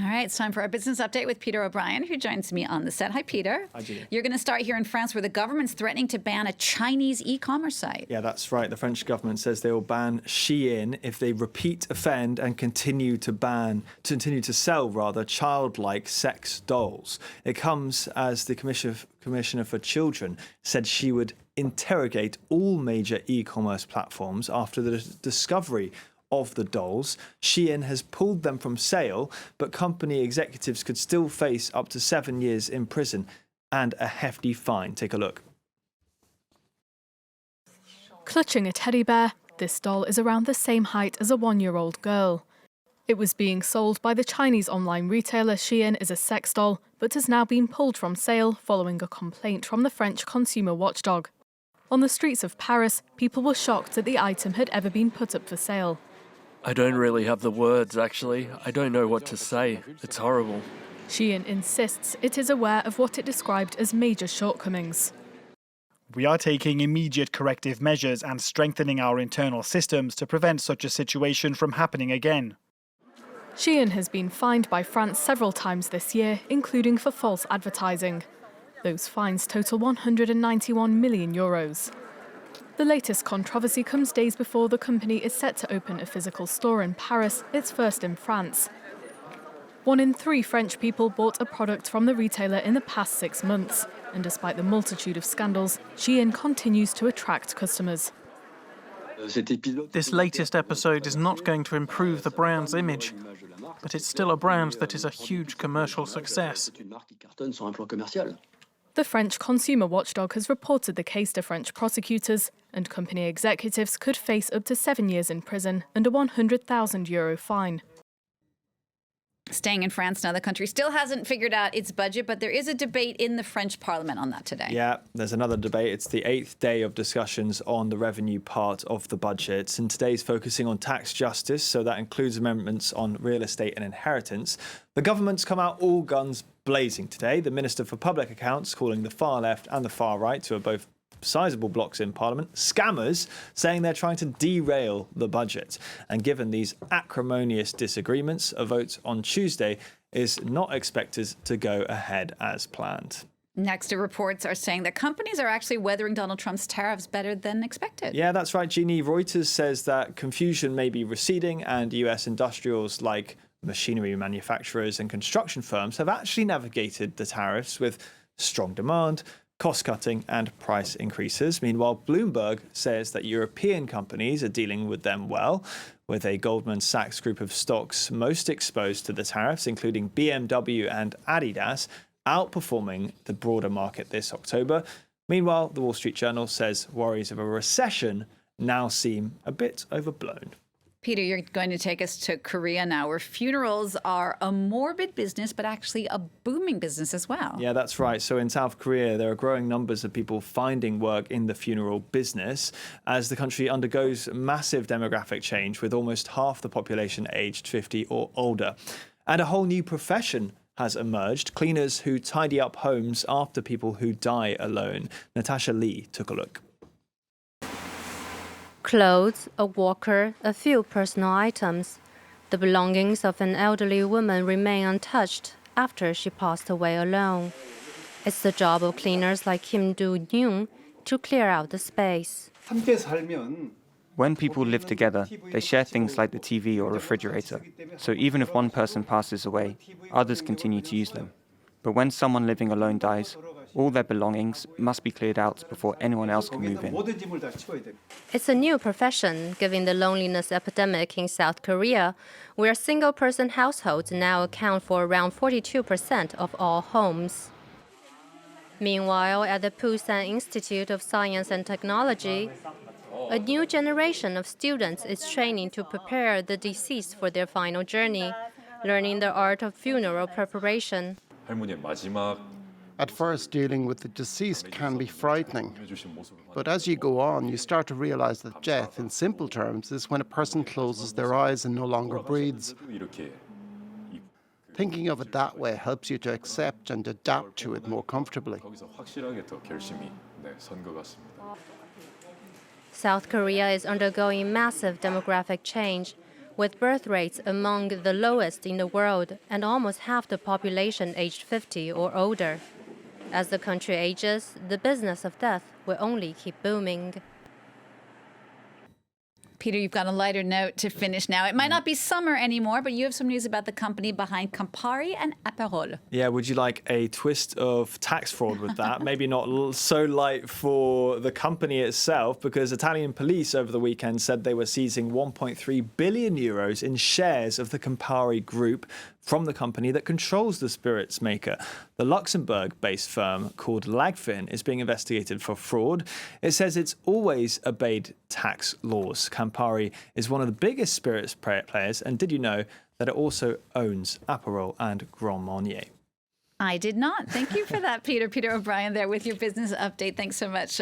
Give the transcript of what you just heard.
All right, it's time for our business update with Peter O'Brien, who joins me on the set. Hi, Peter. Hi, Julia. You're going to start here in France, where the government's threatening to ban a Chinese e-commerce site. Yeah, that's right. The French government says they will ban Shein if they repeat offend and continue to sell childlike sex dolls. It comes as the Commissioner for Children said she would interrogate all major e-commerce platforms after the discovery of the dolls. Shein has pulled them from sale, but company executives could still face up to 7 years in prison and a hefty fine. Take a look. Clutching a teddy bear, this doll is around the same height as a 1-year-old girl. It was being sold by the Chinese online retailer Shein as a sex doll, but has now been pulled from sale following a complaint from the French consumer watchdog. On the streets of Paris, people were shocked that the item had ever been put up for sale. I don't really have the words, actually. I don't know what to say. It's horrible. Shein insists it is aware of what it described as major shortcomings. We are taking immediate corrective measures and strengthening our internal systems to prevent such a situation from happening again. Shein has been fined by France several times this year, including for false advertising. Those fines total €191 million. The latest controversy comes days before the company is set to open a physical store in Paris, its first in France. 1 in 3 French people bought a product from the retailer in the past 6 months, and despite the multitude of scandals, Shein continues to attract customers. This latest episode is not going to improve the brand's image, but it's still a brand that is a huge commercial success. The French consumer watchdog has reported the case to French prosecutors, and company executives could face up to 7 years in prison and a €100,000 fine. Staying in France now, the country still hasn't figured out its budget, but there is a debate in the French parliament on that today. Yeah, there's another debate. It's the 8th day of discussions on the revenue part of the budget. And today's focusing on tax justice, so that includes amendments on real estate and inheritance. The government's come out all guns blazing today. The Minister for Public Accounts calling the far left and the far right, who are both sizable blocks in Parliament, scammers, saying they're trying to derail the budget. And given these acrimonious disagreements, a vote on Tuesday is not expected to go ahead as planned. Next, reports are saying that companies are actually weathering Donald Trump's tariffs better than expected. Yeah, that's right, Jeannie. Reuters says that confusion may be receding and US industrials like machinery manufacturers and construction firms have actually navigated the tariffs with strong demand, cost-cutting and price increases. Meanwhile, Bloomberg says that European companies are dealing with them well, with a Goldman Sachs group of stocks most exposed to the tariffs, including BMW and Adidas, outperforming the broader market this October. Meanwhile, the Wall Street Journal says worries of a recession now seem a bit overblown. Peter, you're going to take us to Korea now, where funerals are a morbid business, but actually a booming business as well. Yeah, that's right. So in South Korea, there are growing numbers of people finding work in the funeral business as the country undergoes massive demographic change, with almost half the population aged 50 or older. And a whole new profession has emerged: cleaners who tidy up homes after people who die alone. Natasha Lee took a look. Clothes, a walker, a few personal items. The belongings of an elderly woman remain untouched after she passed away alone. It's the job of cleaners like Kim Do-young to clear out the space. When people live together, they share things like the TV or refrigerator. So even if one person passes away, others continue to use them. But when someone living alone dies, all their belongings must be cleared out before anyone else can move in. It's a new profession, given the loneliness epidemic in South Korea, where single-person households now account for around 42% of all homes. Meanwhile, at the Busan Institute of Science and Technology, a new generation of students is training to prepare the deceased for their final journey, learning the art of funeral preparation. At first, dealing with the deceased can be frightening. But as you go on, you start to realize that death, in simple terms, is when a person closes their eyes and no longer breathes. Thinking of it that way helps you to accept and adapt to it more comfortably. South Korea is undergoing massive demographic change, with birth rates among the lowest in the world and almost half the population aged 50 or older. As the country ages, the business of death will only keep booming. Peter, you've got a lighter note to finish now. It might not be summer anymore, but you have some news about the company behind Campari and Aperol. Yeah, would you like a twist of tax fraud with that? Maybe not so light for the company itself, because Italian police over the weekend said they were seizing 1.3 billion euros in shares of the Campari group from the company that controls the spirits maker. The Luxembourg-based firm called Lagfin is being investigated for fraud. It says it's always obeyed tax laws. Campari is one of the biggest spirits players, and did you know that it also owns Aperol and Grand Marnier? I did not. Thank you for that, Peter. Peter O'Brien there with your business update. Thanks so much